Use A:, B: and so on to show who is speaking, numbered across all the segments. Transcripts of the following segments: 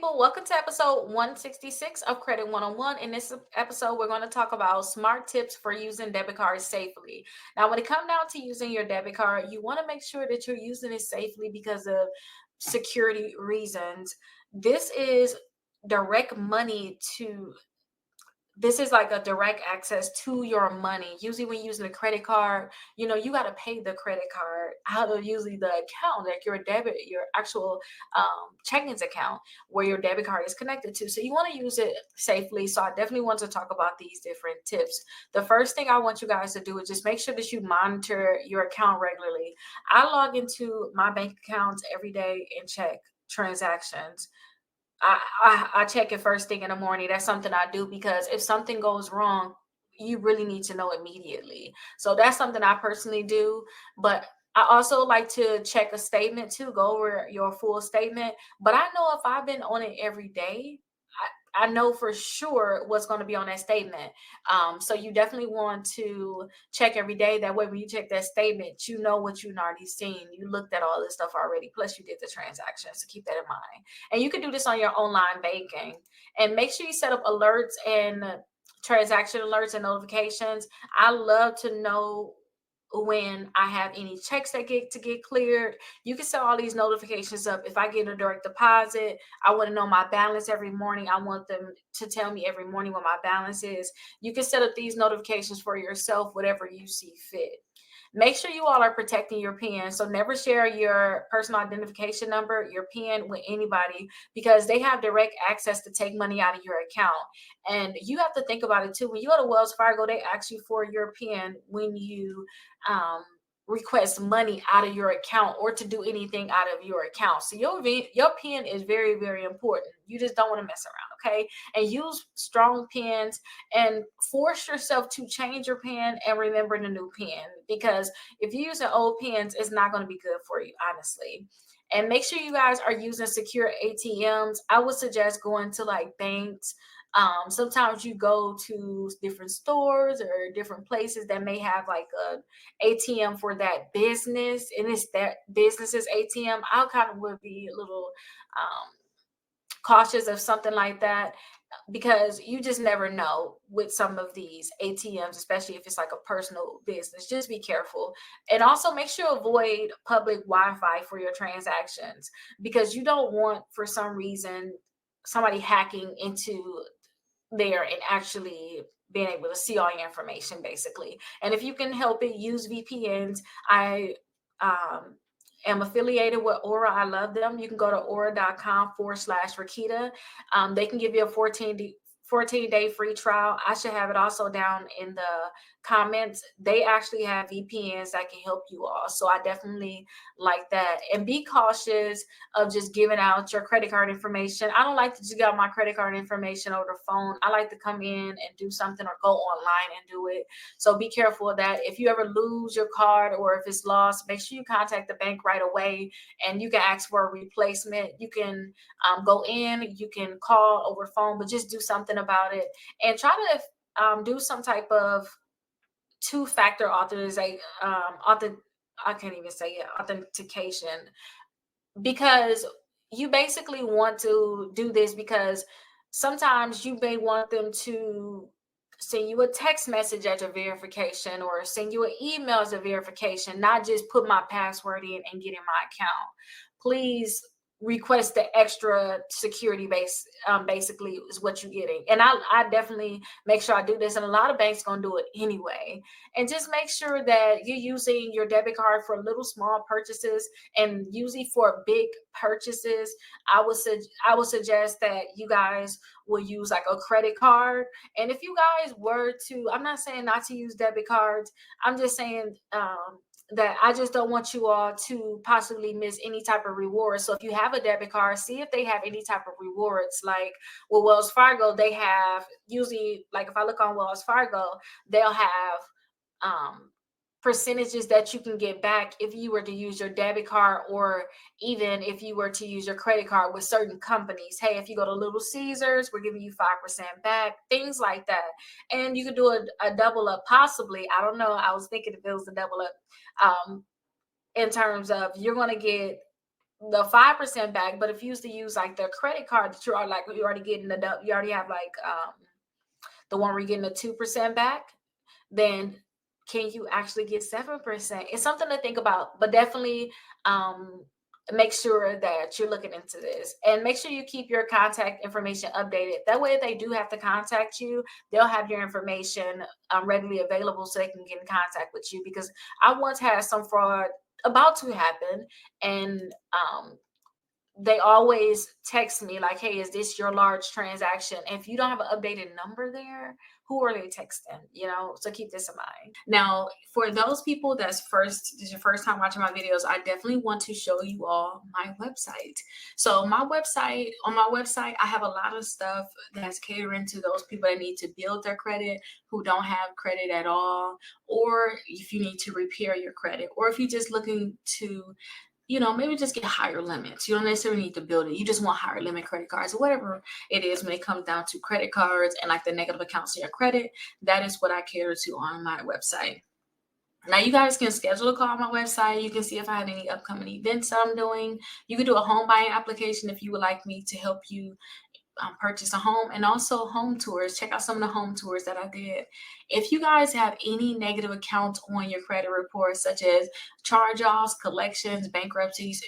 A: people. Welcome to episode 166 of Credit 101. In this episode, we're going to talk about smart tips for using debit cards safely. Now, when it comes down to using your debit card, you want to make sure that you're using it safely because of security reasons. This is direct money to this is like a direct access to your money. Usually when you're using a credit card, you got to pay the credit card out of usually the account, like your actual checkings account where your debit card is connected to. So you want to use it safely. So I definitely want to talk about these different tips. The first thing I want you guys to do is just make sure that you monitor your account regularly. I log into my bank accounts every day and check transactions. I check it first thing in the morning. That's something I do because if something goes wrong, you really need to know immediately. So that's something I personally do. But I also like to check a statement too, go over your full statement. But I know if I've been on it every day, I know for sure what's going to be on that statement. So you definitely want to check every day. That way, when you check that statement, you know what you've already seen. You looked at all this stuff already. Plus, you did the transactions. So keep that in mind. And you can do this on your online banking. And make sure you set up alerts and transaction alerts and notifications. I love to know when I have any checks that get cleared. You can set all these notifications up. If I get a direct deposit, I want to know my balance every morning. I want them to tell me every morning what my balance is. You can set up these notifications for yourself, whatever you see fit. Make sure you all are protecting your PIN. So never share your personal identification number, your PIN with anybody because they have direct access to take money out of your account. And you have to think about it too. When you go to Wells Fargo, they ask you for your PIN when you um, request money out of your account or to do anything out of your account. So your PIN is very, very important. You just don't want to mess around, okay? And use strong PINs and force yourself to change your PIN and remember the new PIN because if you use an old PINs, it's not going to be good for you, honestly. And make sure you guys are using secure ATMs. I would suggest going to like banks. Sometimes you go to different stores or different places that may have like a ATM for that business, and it's that business's ATM. I kind of would be a little cautious of something like that because you just never know with some of these ATMs, especially if it's like a personal business. Just be careful. And also make sure you avoid public Wi-Fi for your transactions because you don't want, for some reason, somebody hacking into there and actually being able to see all your information basically. And if you can help it, use VPNs. I am affiliated with Aura. I love them. You can go to aura.com/Rickita. They can give you a 14-day free trial. I should have it also down in the comments. They actually have VPNs that can help you all. So I definitely like that. And be cautious of just giving out your credit card information. I don't like to just give out my credit card information over the phone. I like to come in and do something or go online and do it. So be careful of that. If you ever lose your card or if it's lost, make sure you contact the bank right away and you can ask for a replacement. You can go in, you can call over phone, but just do something about it and try to do some type of two-factor authorization. I can't even say it, authentication, because you basically want to do this because sometimes you may want them to send you a text message as a verification or send you an email as a verification, not just put my password in and get in my account. Please request the extra security base, basically is what you're getting. And I definitely make sure I do this, and a lot of banks gonna do it anyway. And just make sure that you're using your debit card for little small purchases, and usually for big purchases I would suggest that you guys will use like a credit card. And if you guys were to, I'm not saying not to use debit cards, I'm just saying that I just don't want you all to possibly miss any type of reward. So if you have a debit card, see if they have any type of rewards. Like with Wells Fargo, they have usually, like if I look on Wells Fargo, they'll have percentages that you can get back if you were to use your debit card, or even if you were to use your credit card with certain companies. Hey, if you go to Little Caesars, we're giving you 5% back, things like that. And you could do a double up, possibly. I don't know. I was thinking if it was a double up, in terms of you're going to get the 5% back. But if you used to use like the credit card that you're like, you already getting you already have like the one where you're getting the 2% back, then can you actually get 7%? It's something to think about, but definitely make sure that you're looking into this, and make sure you keep your contact information updated. That way, if they do have to contact you, they'll have your information readily available so they can get in contact with you. Because I once had some fraud about to happen, and they always text me like, hey, is this your large transaction? And if you don't have an updated number there, who are they texting? So keep this in mind. Now, for those people this is your first time watching my videos, I definitely want to show you all my website. So on my website, I have a lot of stuff that's catering to those people that need to build their credit, who don't have credit at all, or if you need to repair your credit, or if you're just looking to maybe just get higher limits. You don't necessarily need to build it. You just want higher limit credit cards, or whatever it is when it comes down to credit cards and like the negative accounts in your credit. That is what I cater to on my website. Now, you guys can schedule a call on my website. You can see if I have any upcoming events I'm doing. You can do a home buying application if you would like me to help you purchase a home, and also home tours. Check out some of the home tours that I did. If you guys have any negative accounts on your credit report, such as charge-offs, collections, bankruptcies,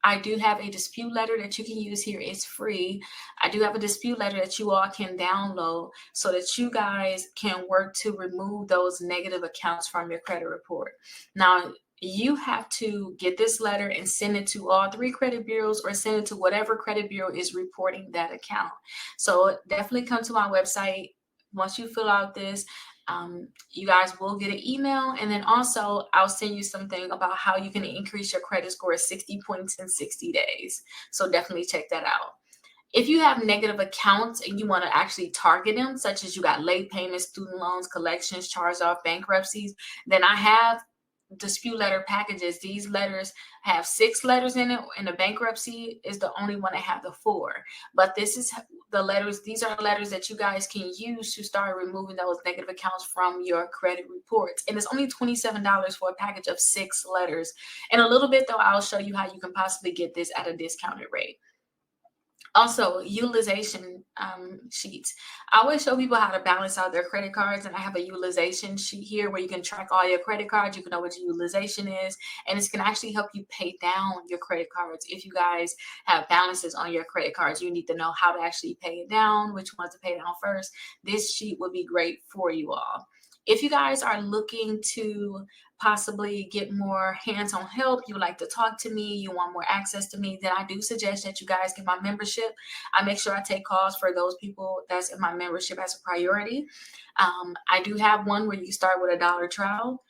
A: I do have a dispute letter that you can use here. It's free. I do have a dispute letter that you all can download so that you guys can work to remove those negative accounts from your credit report. Now, you have to get this letter and send it to all 3 credit bureaus, or send it to whatever credit bureau is reporting that account. So definitely come to my website. Once you fill out this, you guys will get an email, and then also I'll send you something about how you can increase your credit score 60 points in 60 days. So definitely check that out. If you have negative accounts and you want to actually target them, such as you got late payments, student loans, collections, charge-off, bankruptcies, then I have dispute letter packages. These letters have 6 letters in it, and the bankruptcy is the only one that have the 4. But this is the letters. These are letters that you guys can use to start removing those negative accounts from your credit reports. And it's only $27 for a package of 6 letters. In a little bit, though, I'll show you how you can possibly get this at a discounted rate. Also, utilization sheets. I always show people how to balance out their credit cards, and I have a utilization sheet here where you can track all your credit cards. You can know what your utilization is, and this can actually help you pay down your credit cards. If you guys have balances on your credit cards, you need to know how to actually pay it down, which ones to pay down first. This sheet would be great for you all. If you guys are looking to possibly get more hands-on help, you would like to talk to me, you want more access to me, then I do suggest that you guys get my membership. I make sure I take calls for those people that's in my membership as a priority. I do have one where you start with a $1 trial,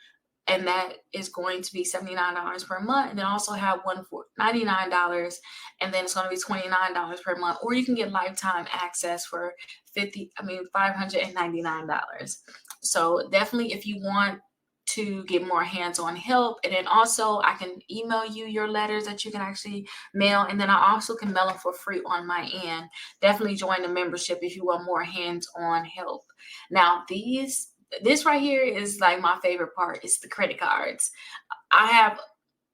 A: and that is going to be $79 per month. And then also have one for $99, and then it's going to be $29 per month. Or you can get lifetime access for $599. So definitely, if you want to get more hands-on help, and then also I can email you your letters that you can actually mail, and then I also can mail them for free on my end. Definitely join the membership if you want more hands-on help. Now, this right here is like my favorite part. It's the credit cards. I have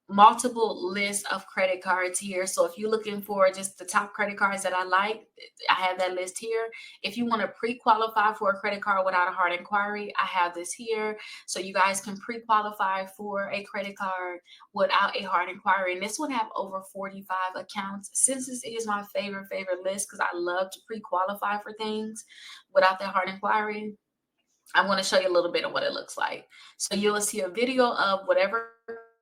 A: multiple lists of credit cards here. So if you're looking for just the top credit cards that I like, I have that list here. If you want to pre-qualify for a credit card without a hard inquiry, I have this here. So you guys can pre-qualify for a credit card without a hard inquiry. And this would have over 45 accounts. Since this is my favorite list, because I love to pre-qualify for things without that hard inquiry, I'm going to show you a little bit of what it looks like. So you'll see a video of whatever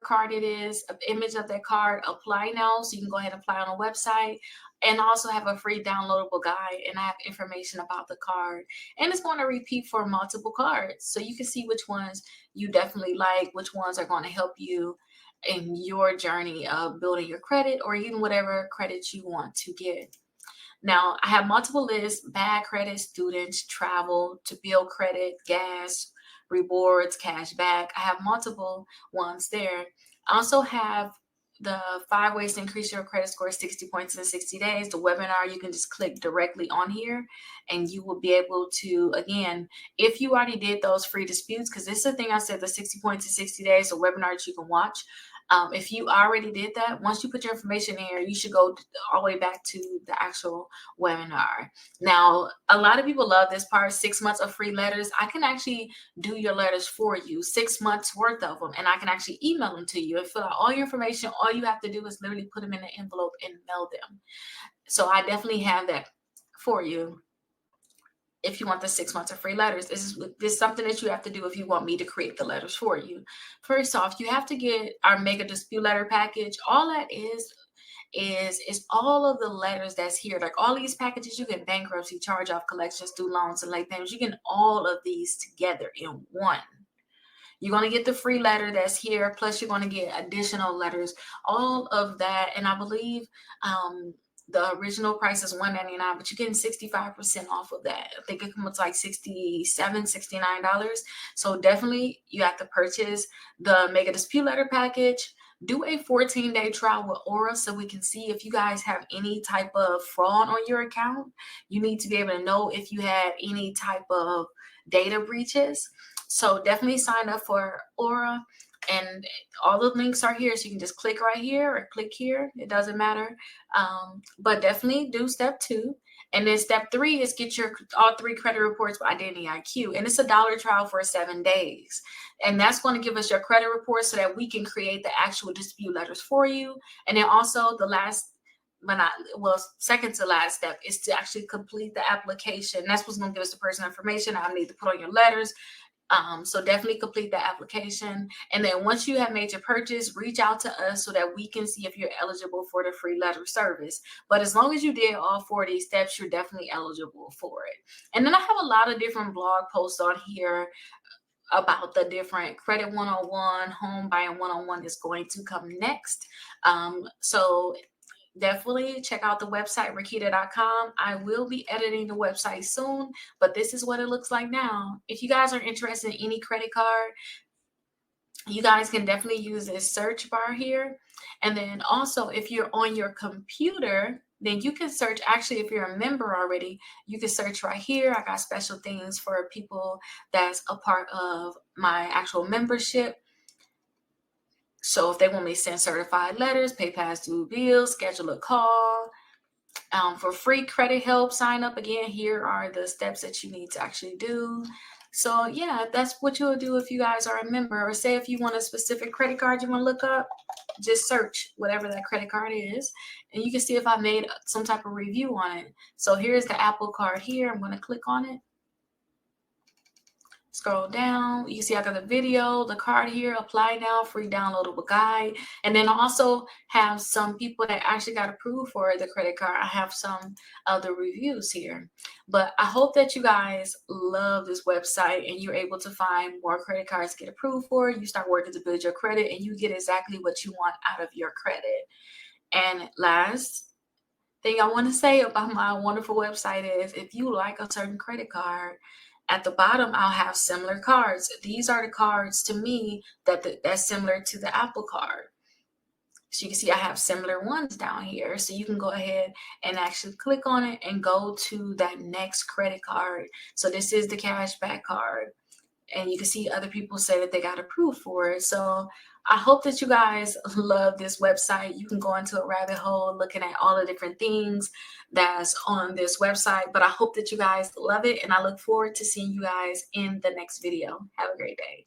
A: card it is, an image of that card, apply now. So you can go ahead and apply on a website, and also have a free downloadable guide, and I have information about the card, and it's going to repeat for multiple cards. So you can see which ones you definitely like, which ones are going to help you in your journey of building your credit, or even whatever credit you want to get. Now, I have multiple lists: bad credit, students, travel, to build credit, gas, rewards, cash back. I have multiple ones there. I also have the 5 ways to increase your credit score 60 points in 60 days. The webinar, you can just click directly on here, and you will be able to, again, if you already did those free disputes, because this is the thing I said, the 60 points in 60 days, the webinar that you can watch. If you already did that, once you put your information in here, you should go all the way back to the actual webinar. Now, a lot of people love this part, 6 months of free letters. I can actually do your letters for you, 6 months worth of them, and I can actually email them to you and fill out all your information. All you have to do is literally put them in an envelope and mail them. So I definitely have that for you. If you want the 6 months of free letters, this is something that you have to do if you want me to create the letters for you. First off, you have to get our mega dispute letter package. All that is all of the letters that's here. Like all these packages, you get bankruptcy, charge off, collections, student loans, and late payments. You get all of these together in one. You're going to get the free letter that's here, plus you're going to get additional letters, all of that. And I believe the original price is $199, but you're getting 65% off of that. I think it comes like $67, $69. So definitely you have to purchase the Mega Dispute Letter package. Do a 14-day trial with Aura so we can see if you guys have any type of fraud on your account. You need to be able to know if you have any type of data breaches. So definitely sign up for Aura, and all the links are here. So you can just click right here or click here. It doesn't matter. But definitely do step 2. And then step 3 is get your all 3 credit reports with Identity IQ. And it's $1 trial for 7 days. And that's going to give us your credit report so that we can create the actual dispute letters for you. And then also the last, second to last step is to actually complete the application. That's what's going to give us the personal information I need to put on your letters. So definitely complete the application. And then once you have made your purchase, reach out to us so that we can see if you're eligible for the free letter service. But as long as you did all 4 of these steps, you're definitely eligible for it. And then I have a lot of different blog posts on here about the different Credit 101, Home Buying 101 is going to come next. So definitely check out the website, Rickita.com. I will be editing the website soon, but this is what it looks like now. If you guys are interested in any credit card, you guys can definitely use this search bar here. And then also, if you're on your computer, then you can search. Actually, if you're a member already, you can search right here. I got special things for people that's a part of my actual membership. So if they want me to send certified letters, pay past due bills, schedule a call, for free credit help, sign up. Again, here are the steps that you need to actually do. So yeah, that's what you'll do if you guys are a member. Or say if you want a specific credit card you want to look up, just search whatever that credit card is, and you can see if I made some type of review on it. So here's the Apple card here. I'm going to click on it. Scroll down, you can see I got the video, the card here, apply now, free downloadable guide. And then I also have some people that actually got approved for the credit card. I have some of the reviews here. But I hope that you guys love this website and you're able to find more credit cards to get approved for. You start working to build your credit and you get exactly what you want out of your credit. And last thing I want to say about my wonderful website is if you like a certain credit card, at the bottom, I'll have similar cards. These are the cards to me that's similar to the Apple card. So you can see I have similar ones down here. So you can go ahead and actually click on it and go to that next credit card. So this is the cashback card. And you can see other people say that they got approved for it. So I hope that you guys love this website. You can go into a rabbit hole looking at all the different things that's on this website. But I hope that you guys love it. And I look forward to seeing you guys in the next video. Have a great day.